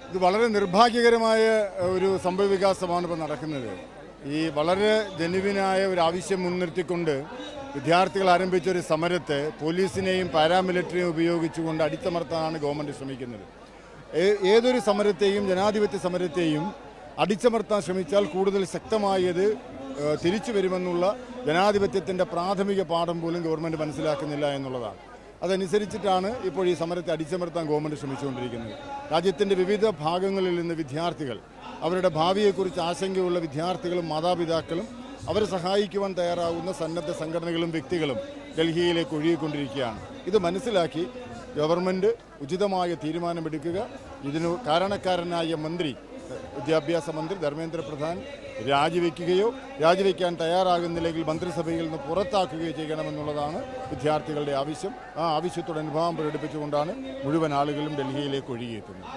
ഇത് വളരെ നിർഭാഗ്യകരമായ ഒരു സംഭവവികാസമാണ് ഇപ്പോൾ നടക്കുന്നത്. ഈ വളരെ ജനുവിനായ ഒരു ആവശ്യം മുൻനിർത്തിക്കൊണ്ട് വിദ്യാർത്ഥികൾ ആരംഭിച്ച ഒരു സമരത്തെ പോലീസിനെയും പാരാമിലിറ്ററിയും ഉപയോഗിച്ചുകൊണ്ട് അടിച്ചമർത്താനാണ് ഗവൺമെൻറ് ശ്രമിക്കുന്നത്. ഏതൊരു സമരത്തെയും ജനാധിപത്യ സമരത്തെയും അടിച്ചമർത്താൻ ശ്രമിച്ചാൽ കൂടുതൽ ശക്തമായത് തിരിച്ചു വരുമെന്നുള്ള ജനാധിപത്യത്തിൻ്റെ പ്രാഥമിക പാഠം പോലും ഗവൺമെൻറ് മനസ്സിലാക്കുന്നില്ല എന്നുള്ളതാണ്. അതനുസരിച്ചിട്ടാണ് ഇപ്പോൾ ഈ സമരത്തെ അടിച്ചമർത്താൻ ഗവൺമെൻറ് ശ്രമിച്ചുകൊണ്ടിരിക്കുന്നത്. രാജ്യത്തിൻ്റെ വിവിധ ഭാഗങ്ങളിൽ നിന്ന് വിദ്യാർത്ഥികൾ, അവരുടെ ഭാവിയെക്കുറിച്ച് ആശങ്കയുള്ള വിദ്യാർത്ഥികളും മാതാപിതാക്കളും അവരെ സഹായിക്കുവാൻ തയ്യാറാവുന്ന സന്നദ്ധ സംഘടനകളും വ്യക്തികളും ഡൽഹിയിലേക്ക് ഒഴുകിക്കൊണ്ടിരിക്കുകയാണ്. ഇത് മനസ്സിലാക്കി ഗവൺമെൻറ് ഉചിതമായ തീരുമാനമെടുക്കുക. ഇതിന് കാരണക്കാരനായ മന്ത്രി, വിദ്യാഭ്യാസ മന്ത്രി ധർമ്മേന്ദ്ര പ്രധാൻ രാജിവെക്കാൻ തയ്യാറാകുന്നില്ലെങ്കിൽ മന്ത്രിസഭയിൽ നിന്ന് പുറത്താക്കുകയോ ചെയ്യണമെന്നുള്ളതാണ് വിദ്യാർത്ഥികളുടെ ആവശ്യം. ആ ആവശ്യത്തോട് അനുഭാവം പ്രകടിപ്പിച്ചുകൊണ്ടാണ് മുഴുവൻ ആളുകളും ഡൽഹിയിലേക്ക് ഒഴുകിയെത്തുന്നത്.